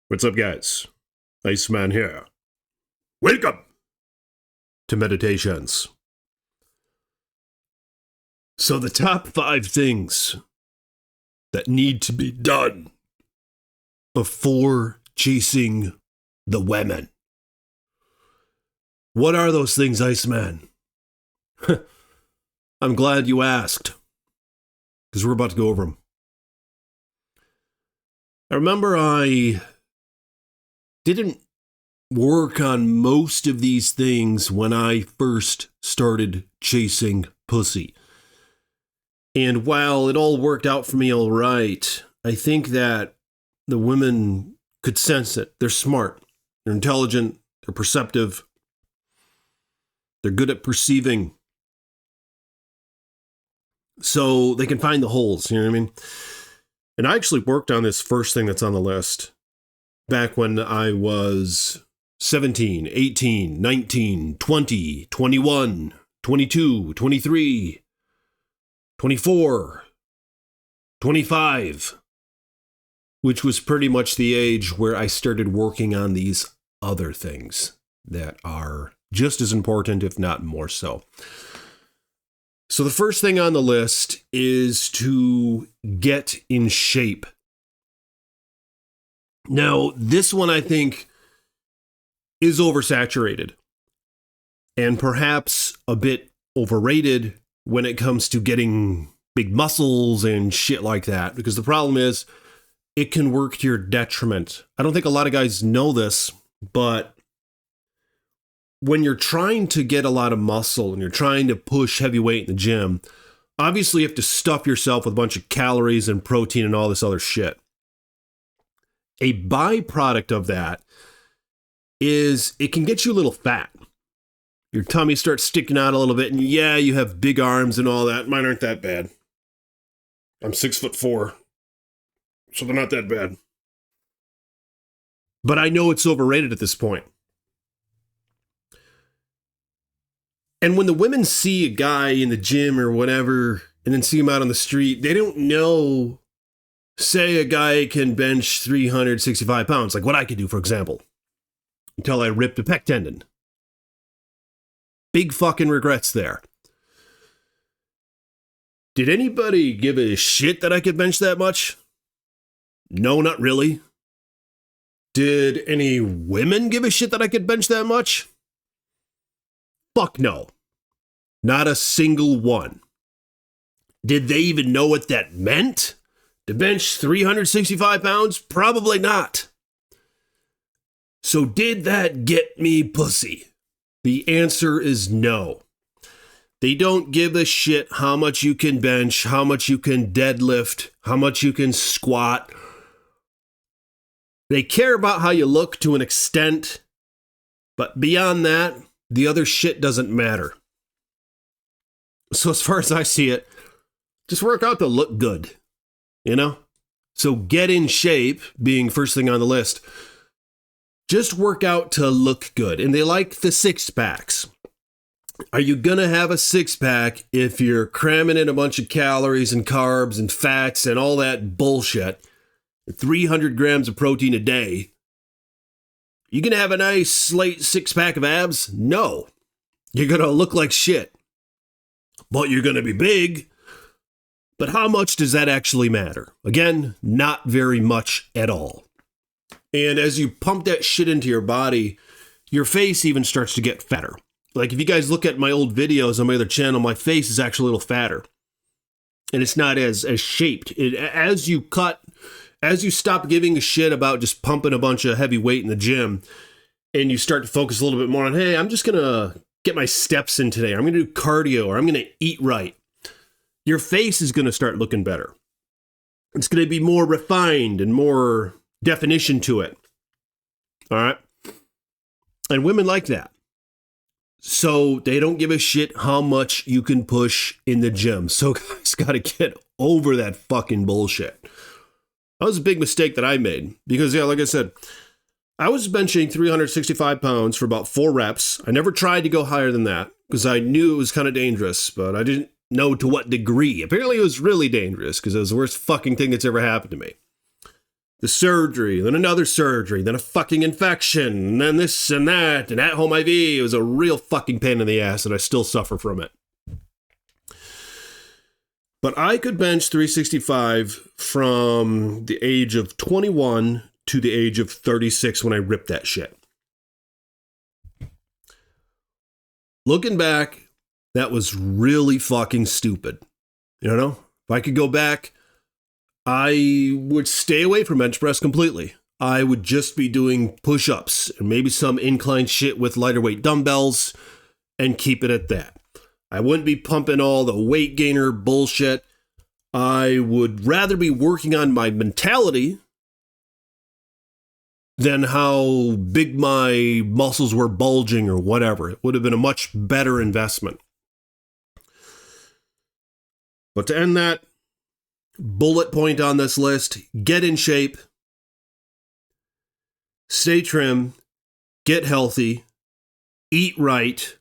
What's up, guys? Iceman here. Welcome to Meditations. So, the top 5 things that need to be done before chasing the women. What are those things, Iceman? I'm glad you asked, because we're about to go over them. I remember I didn't work on most of these things when I first started chasing pussy. And while it all worked out for me all right, I think that the women could sense it. They're smart, they're intelligent, they're perceptive, they're good at perceiving. So they can find the holes, you know what I mean? And I actually worked on this first thing that's on the list back when I was 17, 18, 19, 20, 21, 22, 23, 24, 25, which was pretty much the age where I started working on these other things that are just as important, if not more so. So the first thing on the list is to get in shape. Now, this one I think is oversaturated and perhaps a bit overrated when it comes to getting big muscles and shit like that, because the problem is it can work to your detriment. I don't think a lot of guys know this, but when you're trying to get a lot of muscle and you're trying to push heavy weight in the gym, obviously you have to stuff yourself with a bunch of calories and protein and all this other shit. A byproduct of that is it can get you a little fat. Your tummy starts sticking out a little bit, and yeah, you have big arms and all that. Mine aren't that bad. I'm 6'4", so they're not that bad. But I know it's overrated at this point. And when the women see a guy in the gym or whatever, and then see him out on the street, they don't know, say a guy can bench 365 pounds, like what I could do, for example, until I ripped a pec tendon. Big fucking regrets there. Did anybody give a shit that I could bench that much? No, not really. Did any women give a shit that I could bench that much? Fuck no. Not a single one. Did they even know what that meant? To bench 365 pounds? Probably not. So did that get me pussy? The answer is no. They don't give a shit how much you can bench, how much you can deadlift, how much you can squat. They care about how you look to an extent, but beyond that, the other shit doesn't matter. So as far as I see it, just work out to look good, you know? So get in shape, being first thing on the list. Just work out to look good. And they like the 6-packs. Are you going to have a 6-pack if you're cramming in a bunch of calories and carbs and fats and all that bullshit, 300 grams of protein a day? You going to have a nice slate 6-pack of abs? No. You're going to look like shit. But you're going to be big. But how much does that actually matter? Again, not very much at all. And as you pump that shit into your body, your face even starts to get fatter. Like if you guys look at my old videos on my other channel, my face is actually a little fatter. And it's not as shaped. As you stop giving a shit about just pumping a bunch of heavy weight in the gym, and you start to focus a little bit more on, hey, I'm just going to get my steps in today, or I'm going to do cardio, or I'm going to eat right. Your face is going to start looking better. It's going to be more refined and more definition to it. All right? And women like that. So they don't give a shit how much you can push in the gym. So guys got to get over that fucking bullshit. That was a big mistake that I made because, yeah, like I said, I was benching 365 pounds for about 4 reps. I never tried to go higher than that because I knew it was kind of dangerous, but I didn't know to what degree. Apparently it was really dangerous because it was the worst fucking thing that's ever happened to me. the surgery, then another surgery, then a fucking infection, and then this and that, and at-home IV. It was a real fucking pain in the ass, and I still suffer from it. But I could bench 365 from the age of 21 to the age of 36 when I ripped that shit. Looking back, that was really fucking stupid. You know? If I could go back, I would stay away from bench press completely. I would just be doing push-ups and maybe some incline shit with lighter weight dumbbells and keep it at that. I wouldn't be pumping all the weight gainer bullshit. I would rather be working on my mentality than how big my muscles were bulging or whatever. It would have been a much better investment. But to end that bullet point on this list, get in shape, stay trim, get healthy, eat right,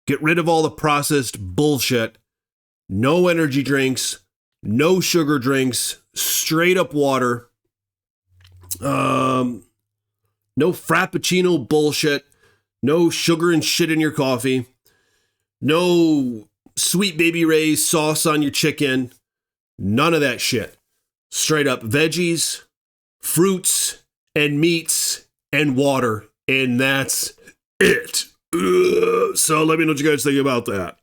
get rid of all the processed bullshit, no energy drinks, no sugar drinks, straight up water, no frappuccino bullshit, no sugar and shit in your coffee, no Sweet Baby Ray's sauce on your chicken, none of that shit. Straight up veggies, fruits, and meats, and water, and that's it. Ugh. So let me know what you guys think about that.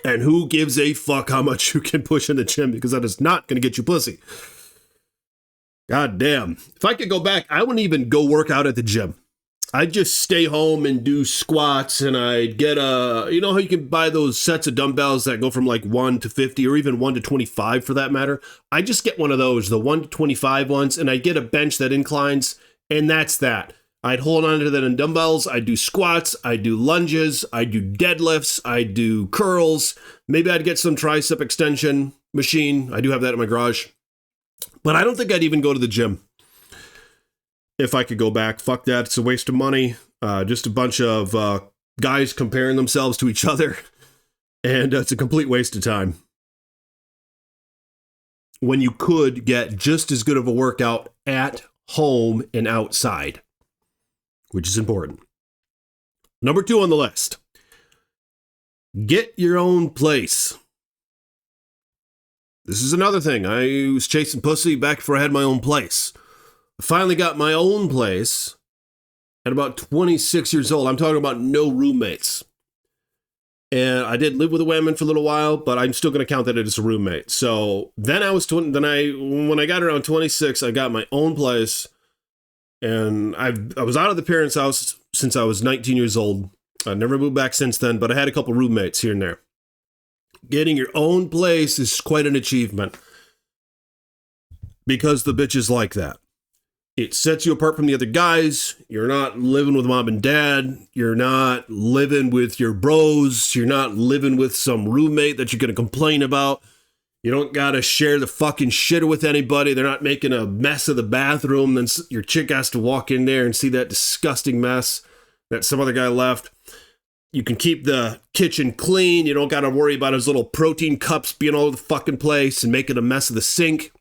And who gives a fuck how much you can push in the gym, because that is not going to get you pussy. God damn. If I could go back, I wouldn't even go work out at the gym. I'd just stay home and do squats, and I'd get you know how you can buy those sets of dumbbells that go from like 1 to 50 or even 1 to 25 for that matter? I just get one of those, the 1 to 25 ones, and I'd get a bench that inclines, and that's that. I'd hold on to that in dumbbells. I'd do squats. I'd do lunges. I'd do deadlifts. I'd do curls. Maybe I'd get some tricep extension machine. I do have that in my garage. But I don't think I'd even go to the gym if I could go back. Fuck that. It's a waste of money. Just a bunch of guys comparing themselves to each other. And it's a complete waste of time. When you could get just as good of a workout at home and outside, which is important. Number 2 on the list. Get your own place. This is another thing. I was chasing pussy back before I had my own place. I finally got my own place at about 26 years old. I'm talking about no roommates. And I did live with a woman for a little while, but I'm still going to count that as a roommate. So then when I got around 26, I got my own place. And I was out of the parents' house since I was 19 years old. I never moved back since then, but I had a couple roommates here and there. Getting your own place is quite an achievement because the bitch is like that. It sets you apart from the other guys. You're not living with mom and dad. You're not living with your bros. You're not living with some roommate that you're going to complain about. You don't got to share the fucking shit with anybody. They're not making a mess of the bathroom. Then your chick has to walk in there and see that disgusting mess that some other guy left. You can keep the kitchen clean. You don't got to worry about his little protein cups being all over the fucking place and making a mess of the sink.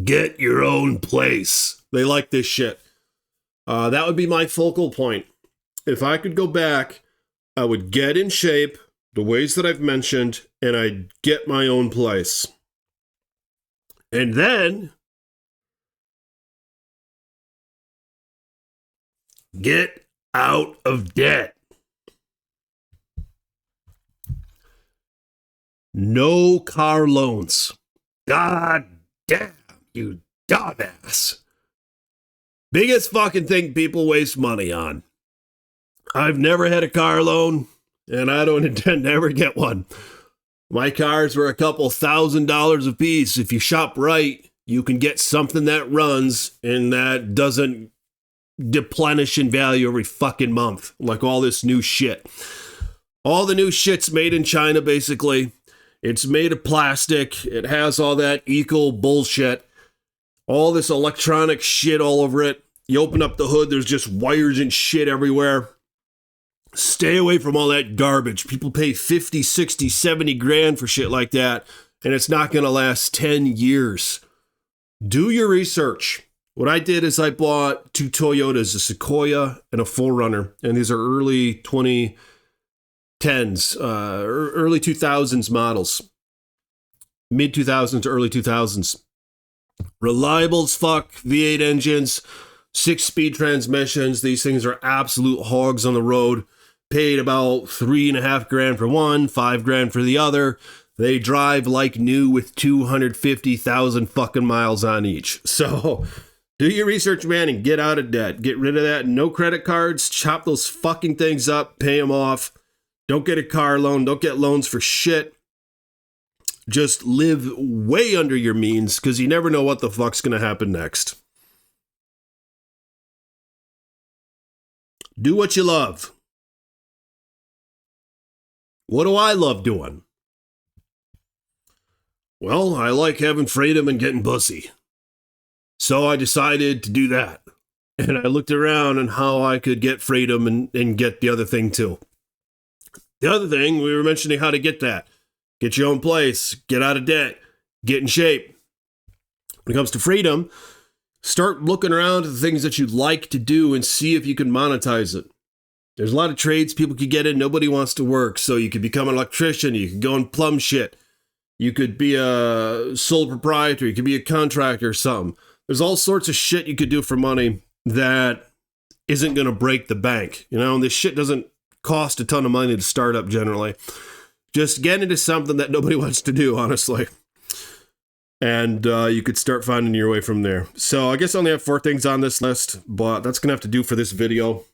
Get your own place. They like this shit. That would be my focal point. If I could go back, I would get in shape the ways that I've mentioned, and I'd get my own place. And then get out of debt. No car loans. God damn, you dumbass. Biggest fucking thing people waste money on. I've never had a car loan, and I don't intend to ever get one. My cars were a couple $1,000s a piece. If you shop right, you can get something that runs and that doesn't deplenish in value every fucking month, like all this new shit. All the new shit's made in China, basically. It's made of plastic. It has all that eco bullshit. All this electronic shit all over it. You open up the hood, there's just wires and shit everywhere. Stay away from all that garbage. People pay 50, 60, 70 grand for shit like that, and it's not going to last 10 years. Do your research. What I did is I bought 2 Toyotas, a Sequoia and a 4Runner, and these are early 2010s, early 2000s models, mid 2000s to early 2000s. Reliable as fuck, V8 engines, 6-speed transmissions. These things are absolute hogs on the road. Paid about $3.5 grand for one, $5 grand for the other. They drive like new with 250,000 fucking miles on each. So do your research, man, and get out of debt. Get rid of that. No credit cards. Chop those fucking things up. Pay them off. Don't get a car loan. Don't get loans for shit. Just live way under your means because you never know what the fuck's going to happen next. Do what you love. What do I love doing? Well, I like having freedom and getting pussy. So I decided to do that. And I looked around on how I could get freedom and get the other thing too. The other thing, we were mentioning how to get that. Get your own place, get out of debt, get in shape. When it comes to freedom, start looking around at the things that you'd like to do and see if you can monetize it. There's a lot of trades people could get in. Nobody wants to work. So you could become an electrician. You could go and plumb shit. You could be a sole proprietor. You could be a contractor or something. There's all sorts of shit you could do for money that isn't going to break the bank. You know, and this shit doesn't cost a ton of money to start up generally. Just get into something that nobody wants to do, honestly. And you could start finding your way from there. So I guess I only have 4 things on this list, but that's going to have to do for this video.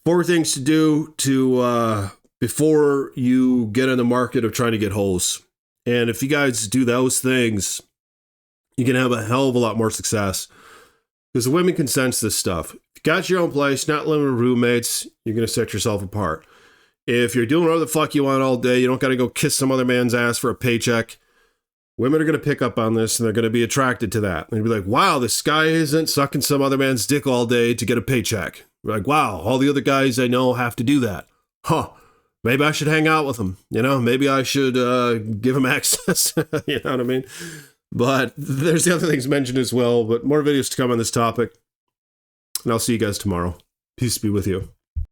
4 things to do to before you get in the market of trying to get hoes. And if you guys do those things, you can have a hell of a lot more success. Because the women can sense this stuff. If you got your own place, not living with roommates, you're going to set yourself apart. If you're doing whatever the fuck you want all day, you don't got to go kiss some other man's ass for a paycheck. Women are going to pick up on this and they're going to be attracted to that. And be like, wow, this guy isn't sucking some other man's dick all day to get a paycheck. You're like, wow, all the other guys I know have to do that. Huh. Maybe I should hang out with them. You know, maybe I should give them access. You know what I mean? But there's the other things mentioned as well. But more videos to come on this topic. And I'll see you guys tomorrow. Peace be with you.